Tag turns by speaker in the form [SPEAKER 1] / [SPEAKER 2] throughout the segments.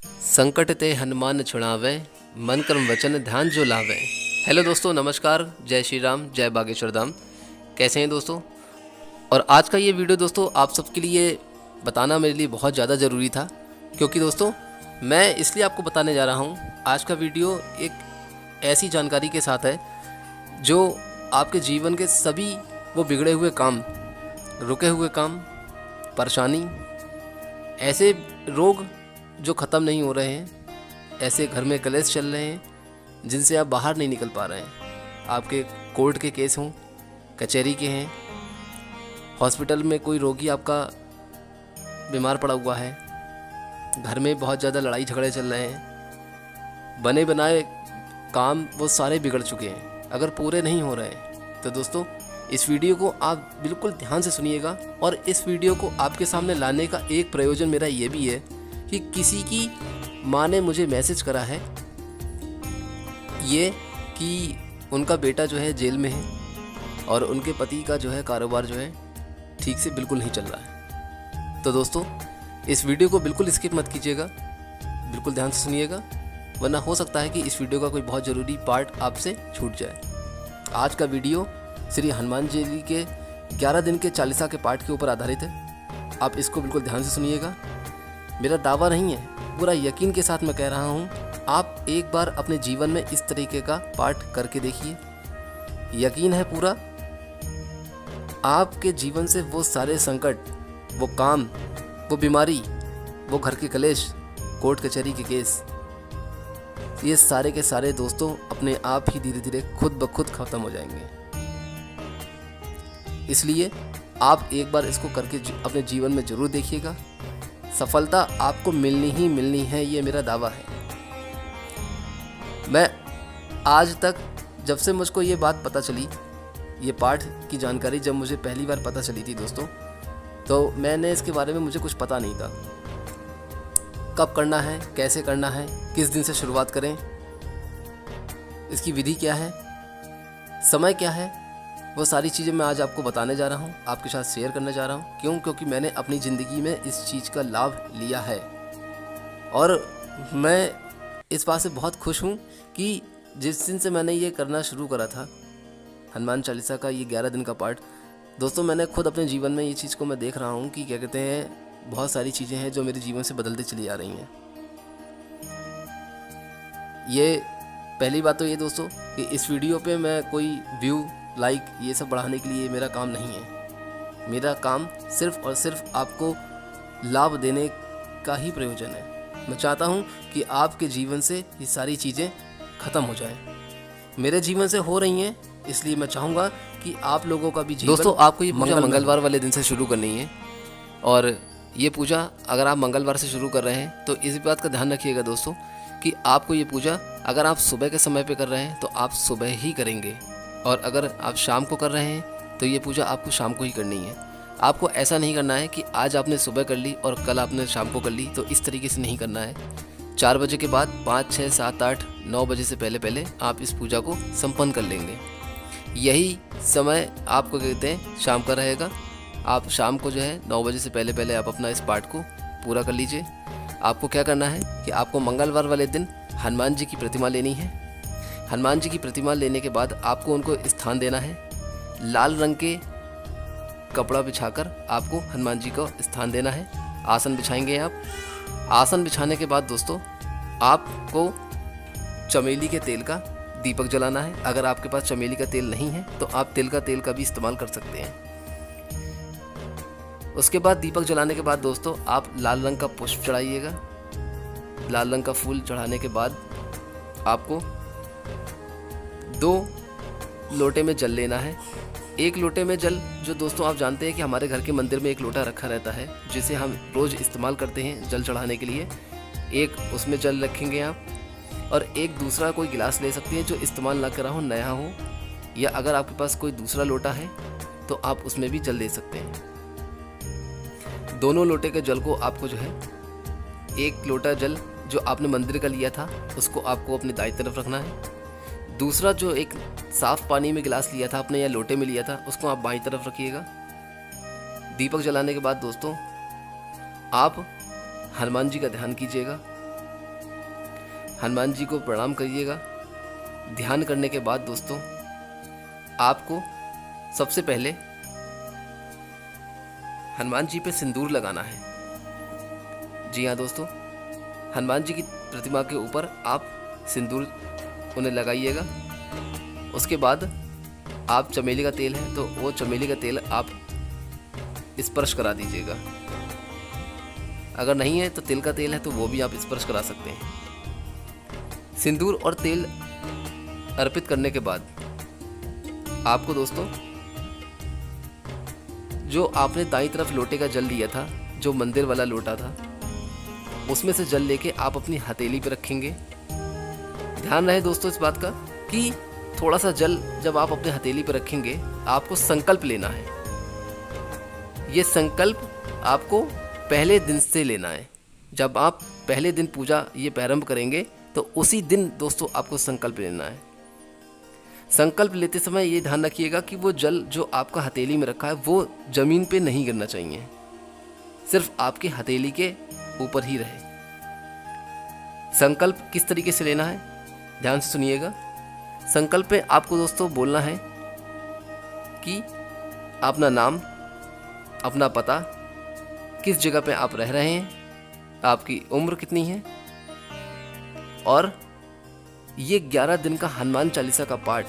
[SPEAKER 1] संकट ते हनुमान छुड़ावे, मन कर्म वचन ध्यान जो लावे। हेलो दोस्तों, नमस्कार, जय श्री राम, जय बागेश्वर धाम। कैसे हैं दोस्तों? और आज का ये वीडियो दोस्तों आप सबके लिए बताना मेरे लिए बहुत ज़्यादा ज़रूरी था, क्योंकि दोस्तों मैं इसलिए आपको बताने जा रहा हूँ। आज का वीडियो एक ऐसी जानकारी के साथ है जो आपके जीवन के सभी वो बिगड़े हुए काम, रुके हुए काम, परेशानी, ऐसे रोग जो ख़त्म नहीं हो रहे हैं, ऐसे घर में कलेश चल रहे हैं जिनसे आप बाहर नहीं निकल पा रहे हैं। आपके कोर्ट के केस हों, कचहरी के हैं, हॉस्पिटल में कोई रोगी आपका बीमार पड़ा हुआ है, घर में बहुत ज़्यादा लड़ाई झगड़े चल रहे हैं, बने बनाए काम वो सारे बिगड़ चुके हैं, अगर पूरे नहीं हो रहे हैं तो दोस्तों इस वीडियो को आप बिल्कुल ध्यान से सुनिएगा। और इस वीडियो को आपके सामने लाने का एक प्रयोजन मेरा ये भी है कि किसी की माँ ने मुझे मैसेज करा है ये कि उनका बेटा जो है जेल में है और उनके पति का जो है कारोबार जो है ठीक से बिल्कुल नहीं चल रहा है। तो दोस्तों इस वीडियो को बिल्कुल स्किप मत कीजिएगा, बिल्कुल ध्यान से सुनिएगा, वरना हो सकता है कि इस वीडियो का कोई बहुत ज़रूरी पार्ट आपसे छूट जाए। आज का वीडियो श्री हनुमान जी के 11 दिन के चालीसा के पाठ के ऊपर आधारित है। आप इसको बिल्कुल ध्यान से सुनिएगा। मेरा दावा नहीं है, पूरा यकीन के साथ मैं कह रहा हूँ, आप एक बार अपने जीवन में इस तरीके का पाठ करके देखिए। यकीन है पूरा, आपके जीवन से वो सारे संकट, वो काम, वो बीमारी, वो घर के कलेश, कोर्ट कचहरी के केस, ये सारे के सारे दोस्तों अपने आप ही धीरे धीरे खुद ब खुद खत्म हो जाएंगे। इसलिए आप एक बार इसको करके अपने जीवन में ज़रूर देखिएगा। सफलता आपको मिलनी ही मिलनी है, ये मेरा दावा है। मैं आज तक जब से मुझको ये बात पता चली, ये पाठ की जानकारी जब मुझे पहली बार पता चली थी दोस्तों, तो मैंने इसके बारे में मुझे कुछ पता नहीं था। कब करना है, कैसे करना है, किस दिन से शुरुआत करें, इसकी विधि क्या है, समय क्या है, वो सारी चीज़ें मैं आज आपको बताने जा रहा हूँ, आपके साथ शेयर करने जा रहा हूँ। क्यों? क्योंकि मैंने अपनी ज़िंदगी में इस चीज़ का लाभ लिया है और मैं इस बात से बहुत खुश हूँ कि जिस दिन से मैंने ये करना शुरू करा था, हनुमान चालीसा का ये 11 दिन का पाठ, दोस्तों मैंने खुद अपने जीवन में ये चीज़ को मैं देख रहा हूँ कि क्या कहते हैं, बहुत सारी चीज़ें हैं जो मेरे जीवन से बदलती चली आ रही हैं। ये पहली बात तो ये दोस्तों कि इस वीडियो पे मैं कोई व्यू, लाइक ये सब बढ़ाने के लिए मेरा काम नहीं है। मेरा काम सिर्फ और सिर्फ आपको लाभ देने का ही प्रयोजन है। मैं चाहता हूँ कि आपके जीवन से ये सारी चीज़ें ख़त्म हो जाएं। मेरे जीवन से हो रही हैं, इसलिए मैं चाहूँगा कि आप लोगों का भी जीवन। दोस्तों आपको ये पूजा मंगलवार वाले दिन से शुरू करनी है और ये पूजा अगर आप मंगलवार से शुरू कर रहे हैं तो इस बात का ध्यान रखिएगा दोस्तों कि आपको ये पूजा अगर आप सुबह के समय पे कर रहे हैं तो आप सुबह ही करेंगे, और अगर आप शाम को कर रहे हैं तो ये पूजा आपको शाम को ही करनी है। आपको ऐसा नहीं करना है कि आज आपने सुबह कर ली और कल आपने शाम को कर ली, तो इस तरीके से नहीं करना है। 4 बजे के बाद 5, 6, 7, 8, 9 बजे से पहले पहले आप इस पूजा को संपन्न कर लेंगे। यही समय आपको कहते हैं शाम का रहेगा। आप शाम को जो है 9 बजे से पहले पहले आप अपना इस पाठ को पूरा कर लीजिए। आपको क्या करना है कि आपको मंगलवार वाले दिन हनुमान जी की प्रतिमा लेनी है। हनुमान जी की प्रतिमा लेने के बाद आपको उनको स्थान देना है। लाल रंग के कपड़ा बिछाकर आपको हनुमान जी को स्थान देना है। आसन बिछाएंगे आप। आसन बिछाने के बाद दोस्तों आपको चमेली के तेल का दीपक जलाना है। अगर आपके पास चमेली का तेल नहीं है तो आप तिल का तेल का भी इस्तेमाल कर सकते हैं। उसके बाद दीपक जलाने के बाद दोस्तों आप लाल रंग का पुष्प चढ़ाइएगा। लाल रंग का फूल चढ़ाने के बाद आपको 2 लोटे में जल लेना है। एक लोटे में जल, जो दोस्तों आप जानते हैं कि हमारे घर के मंदिर में एक लोटा रखा रहता है जिसे हम रोज़ इस्तेमाल करते हैं जल चढ़ाने के लिए। एक उसमें जल रखेंगे आप, और एक दूसरा कोई गिलास ले सकते हैं जो इस्तेमाल ना करा हो, नया हो, या अगर आपके पास कोई दूसरा लोटा है तो आप उसमें भी जल दे सकते हैं। दोनों लोटे के जल को आपको जो है, एक लोटा जल जो आपने मंदिर का लिया था उसको आपको अपने दाईं तरफ रखना है। दूसरा जो एक साफ पानी में गिलास लिया था आपने या लोटे में लिया था उसको आप बाईं तरफ रखिएगा। दीपक जलाने के बाद दोस्तों आप हनुमान जी का ध्यान कीजिएगा। हनुमान जी को प्रणाम करिएगा। ध्यान करने के बाद दोस्तों आपको सबसे पहले हनुमान जी पे सिंदूर लगाना है। जी हाँ दोस्तों, हनुमान जी की प्रतिमा के ऊपर आप सिंदूर उन्हें लगाइएगा। उसके बाद आप चमेली का तेल है तो वो चमेली का तेल आप स्पर्श करा दीजिएगा। अगर नहीं है तो तिल का तेल है तो वो भी आप स्पर्श करा सकते हैं। सिंदूर और तेल अर्पित करने के बाद आपको दोस्तों जो आपने दाईं तरफ लोटे का जल लिया था, जो मंदिर वाला लोटा था, उसमें से जल लेके आप अपनी हथेली पे रखेंगे। ध्यान रहे दोस्तों इस बात का कि थोड़ा सा जल जब आप अपने हथेली पे रखेंगे आपको संकल्प लेना है। ये संकल्प आपको पहले दिन से लेना है। जब आप पहले दिन पूजा ये प्रारंभ करेंगे तो उसी दिन दोस्तों आपको संकल्प लेना है। संकल्प लेते समय ये ध्यान रखिएगा कि वो जल जो आपका हथेली में रखा है वो जमीन पे नहीं गिरना चाहिए, सिर्फ आपके हथेली के ऊपर ही रहे। संकल्प किस तरीके से लेना है ध्यान से सुनिएगा। संकल्प में आपको दोस्तों बोलना है कि अपना नाम, अपना पता, किस जगह पे आप रह रहे हैं, आपकी उम्र कितनी है, और ये 11 दिन का हनुमान चालीसा का पाठ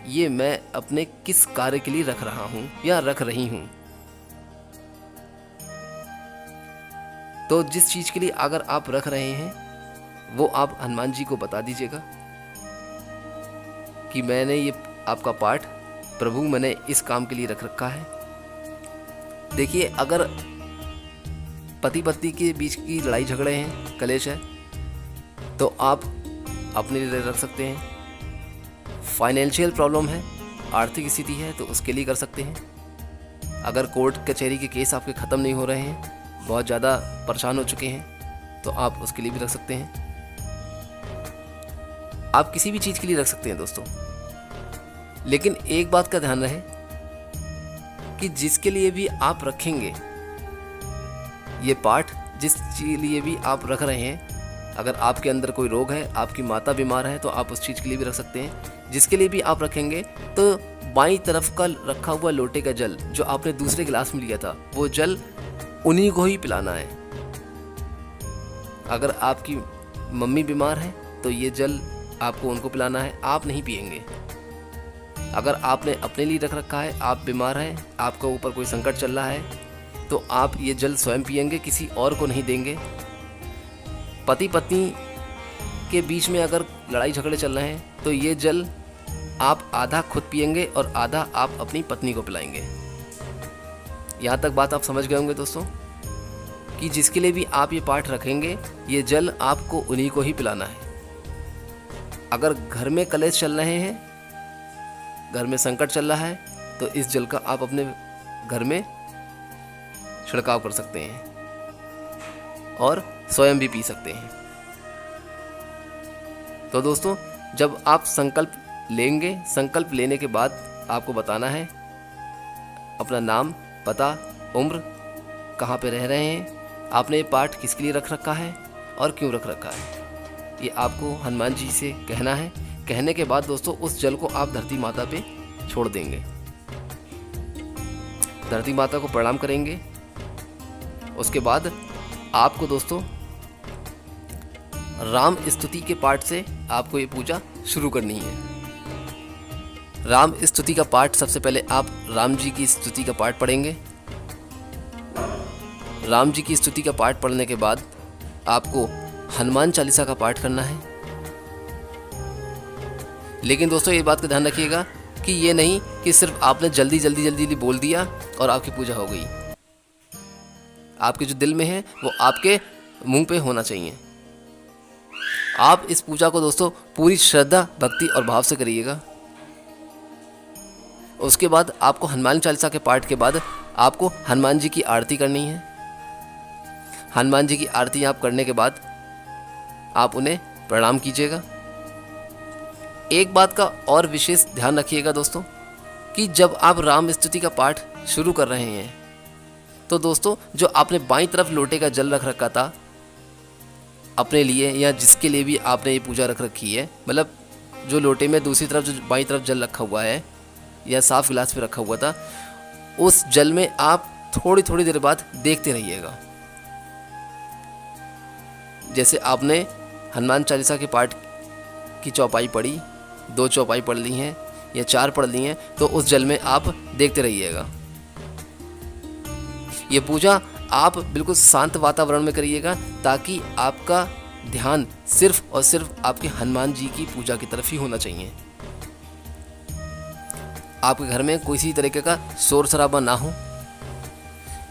[SPEAKER 1] ये मैं अपने किस कार्य के लिए रख रहा हूं या रख रही हूं। तो जिस चीज के लिए अगर आप रख रहे हैं वो आप हनुमान जी को बता दीजिएगा कि मैंने ये आपका पाठ प्रभु मैंने इस काम के लिए रख रखा है। देखिए, अगर पति पत्नी के बीच की लड़ाई झगड़े हैं, कलेश है, तो आप अपने लिए रख सकते हैं। फाइनेंशियल प्रॉब्लम है, आर्थिक स्थिति है, तो उसके लिए कर सकते हैं। अगर कोर्ट कचहरी के केस आपके ख़त्म नहीं हो रहे हैं, बहुत ज़्यादा परेशान हो चुके हैं, तो आप उसके लिए भी रख सकते हैं। आप किसी भी चीज़ के लिए रख सकते हैं दोस्तों। लेकिन एक बात का ध्यान रहे कि जिसके लिए भी आप रखेंगे ये पाठ, जिसके लिए भी आप रख रहे हैं, अगर आपके अंदर कोई रोग है, आपकी माता बीमार है, तो आप उस चीज़ के लिए भी रख सकते हैं। जिसके लिए भी आप रखेंगे तो बाईं तरफ का रखा हुआ लोटे का जल जो आपने दूसरे गिलास में लिया था वो जल उन्हीं को ही पिलाना है। अगर आपकी मम्मी बीमार है तो ये जल आपको उनको पिलाना है, आप नहीं पिएंगे। अगर आपने अपने लिए रख रखा है, आप बीमार हैं, आपका ऊपर कोई संकट चल रहा है, तो आप ये जल स्वयं पिएंगे, किसी और को नहीं देंगे। पति पत्नी के बीच में अगर लड़ाई झगड़े चल रहे हैं तो ये जल आप आधा खुद पिएंगे और आधा आप अपनी पत्नी को पिलाएंगे। यहाँ तक बात आप समझ गए होंगे दोस्तों कि जिसके लिए भी आप ये पाठ रखेंगे ये जल आपको उन्हीं को ही पिलाना है। अगर घर में कलेश चल रहे हैं, घर में संकट चल रहा है, तो इस जल का आप अपने घर में छिड़काव कर सकते हैं और स्वयं भी पी सकते हैं। तो दोस्तों, जब आप संकल्प लेंगे, संकल्प लेने के बाद आपको बताना है अपना नाम, पता, उम्र, कहाँ पे रह रहे हैं, आपने ये पाठ किसके लिए रख रखा है और क्यों रख रखा है, ये आपको हनुमान जी से कहना है। कहने के बाद दोस्तों उस जल को आप धरती माता पे छोड़ देंगे। धरती माता को प्रणाम करेंगे। उसके बाद आपको दोस्तों राम स्तुति के पाठ से आपको ये पूजा शुरू करनी है। राम स्तुति का पाठ सबसे पहले आप राम जी की स्तुति का पाठ पढ़ेंगे। राम जी की स्तुति का पाठ पढ़ने के बाद आपको हनुमान चालीसा का पाठ करना है। लेकिन दोस्तों ये बात का ध्यान रखिएगा कि ये नहीं कि सिर्फ आपने जल्दी बोल दिया और आपकी पूजा हो गई। आपके जो दिल में है वो आपके मुंह पे होना चाहिए। आप इस पूजा को दोस्तों पूरी श्रद्धा, भक्ति और भाव से करिएगा। उसके बाद आपको हनुमान चालीसा के पाठ के बाद आपको हनुमान जी की आरती करनी है। हनुमान जी की आरती आप करने के बाद आप उन्हें प्रणाम कीजिएगा। एक बात का और विशेष ध्यान रखिएगा दोस्तों कि जब आप राम स्तुति का पाठ शुरू कर रहे हैं तो दोस्तों जो आपने बाईं तरफ लोटे का जल रख रखा था, अपने लिए या जिसके लिए भी आपने ये पूजा रख रखी है, मतलब जो लोटे में दूसरी तरफ जो बाईं तरफ जल रखा हुआ है या साफ गिलास में रखा हुआ था, उस जल में आप थोड़ी थोड़ी देर बाद देखते रहिएगा। जैसे आपने हनुमान चालीसा के पाठ की चौपाई पढ़ी, 2 चौपाई पढ़ ली हैं या 4 पढ़ ली हैं, तो उस जल में आप देखते रहिएगा। ये पूजा आप बिल्कुल शांत वातावरण में करिएगा ताकि आपका ध्यान सिर्फ और सिर्फ आपके हनुमान जी की पूजा की तरफ ही होना चाहिए। आपके घर में किसी तरीके का शोर शराबा ना हो।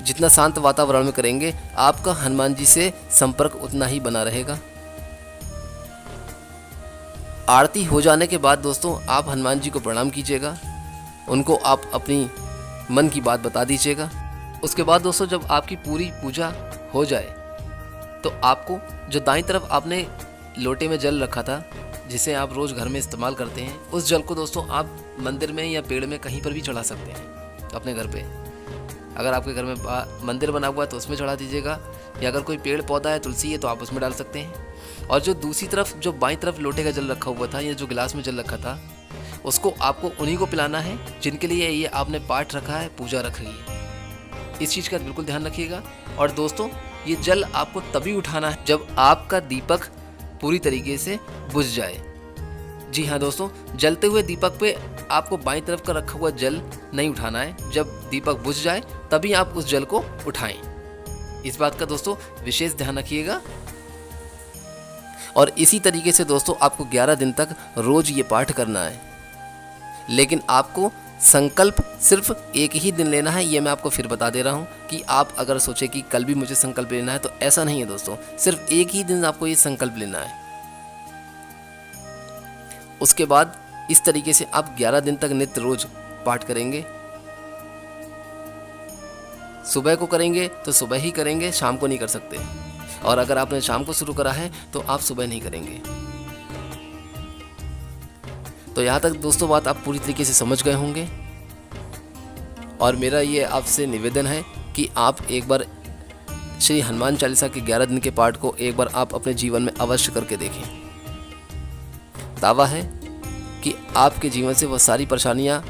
[SPEAKER 1] जितना शांत वातावरण में करेंगे आपका हनुमान जी से संपर्क उतना ही बना रहेगा। आरती हो जाने के बाद दोस्तों आप हनुमान जी को प्रणाम कीजिएगा, उनको आप अपनी मन की बात बता दीजिएगा। उसके बाद दोस्तों जब आपकी पूरी पूजा हो जाए तो आपको जो दाईं तरफ आपने लोटे में जल रखा था जिसे आप रोज़ घर में इस्तेमाल करते हैं, उस जल को दोस्तों आप मंदिर में या पेड़ में कहीं पर भी चढ़ा सकते हैं अपने घर पे। अगर आपके घर में मंदिर बना हुआ है तो उसमें चढ़ा दीजिएगा, या अगर कोई पेड़ पौधा है, तुलसी है, तो आप उसमें डाल सकते हैं। और जो दूसरी तरफ जो बाईं तरफ लोटे का जल रखा हुआ था या जो गिलास में जल रखा था, उसको आपको उन्हीं को पिलाना है जिनके लिए ये आपने पाठ रखा है, पूजा रख रही है। इस चीज़ का बिल्कुल ध्यान रखिएगा। और दोस्तों ये जल आपको तभी उठाना है जब आपका दीपक पूरी तरीके से बुझ जाए। जी हाँ दोस्तों, जलते हुए दीपक पे आपको बाईं तरफ का रखा हुआ जल नहीं उठाना है। जब दीपक बुझ जाए तभी आप उस जल को उठाएं। इस बात का दोस्तों विशेष ध्यान रखिएगा। और इसी तरीके से दोस्तों आपको 11 दिन तक रोज ये पाठ करना है। लेकिन आपको संकल्प सिर्फ एक ही दिन लेना है। ये मैं आपको फिर बता दे रहा हूँ कि आप अगर सोचे कि कल भी मुझे संकल्प लेना है, तो ऐसा नहीं है दोस्तों। सिर्फ एक ही दिन आपको ये संकल्प लेना है। उसके बाद इस तरीके से आप 11 दिन तक नित्य रोज पाठ करेंगे। सुबह को करेंगे तो सुबह ही करेंगे, शाम को नहीं कर सकते। और अगर आपने शाम को शुरू करा है तो आप सुबह नहीं करेंगे। तो यहाँ तक दोस्तों बात आप पूरी तरीके से समझ गए होंगे। और मेरा ये आपसे निवेदन है कि आप एक बार श्री हनुमान चालीसा के 11 दिन के पाठ को एक बार आप अपने जीवन में अवश्य करके देखें। दावा है कि आपके जीवन से वो सारी परेशानियाँ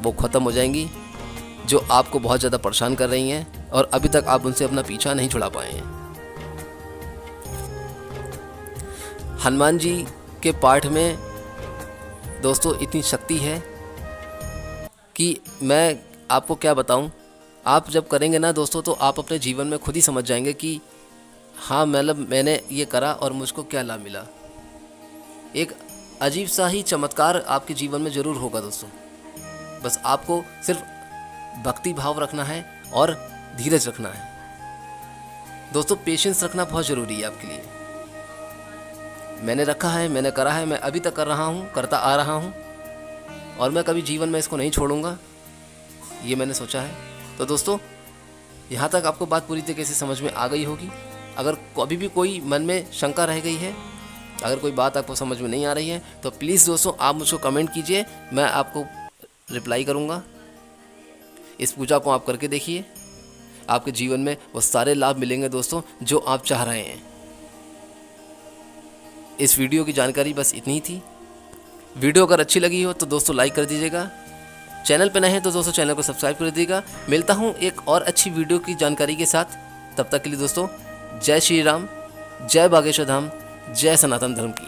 [SPEAKER 1] वो ख़त्म हो जाएंगी जो आपको बहुत ज़्यादा परेशान कर रही हैं और अभी तक आप उनसे अपना पीछा नहीं छुड़ा पाए हैं। हनुमान जी के पाठ में दोस्तों इतनी शक्ति है कि मैं आपको क्या बताऊं। आप जब करेंगे ना दोस्तों तो आप अपने जीवन में खुद ही समझ जाएंगे कि हाँ मतलब मैंने ये करा और मुझको क्या लाभ मिला। एक अजीब सा ही चमत्कार आपके जीवन में ज़रूर होगा दोस्तों। बस आपको सिर्फ भक्ति भाव रखना है और धीरज रखना है दोस्तों। पेशेंस रखना बहुत ज़रूरी है आपके लिए। मैंने रखा है, मैंने करा है, मैं अभी तक कर रहा हूँ, करता आ रहा हूँ और मैं कभी जीवन में इसको नहीं छोड़ूंगा, ये मैंने सोचा है। तो दोस्तों यहाँ तक आपको बात पूरी तरीके से समझ में आ गई होगी। अगर अभी भी कोई मन में शंका रह गई है, अगर कोई बात आपको समझ में नहीं आ रही है, तो प्लीज़ दोस्तों आप मुझको कमेंट कीजिए, मैं आपको रिप्लाई करूँगा। इस पूजा को आप करके देखिए, आपके जीवन में वो सारे लाभ मिलेंगे दोस्तों जो आप चाह रहे हैं। इस वीडियो की जानकारी बस इतनी ही थी। वीडियो अगर अच्छी लगी हो तो दोस्तों लाइक कर दीजिएगा। चैनल पे नए हैं तो दोस्तों चैनल को सब्सक्राइब कर दीजिएगा। मिलता हूँ एक और अच्छी वीडियो की जानकारी के साथ। तब तक के लिए दोस्तों जय श्री राम, जय बागेश्वर धाम, जय सनातन धर्म की।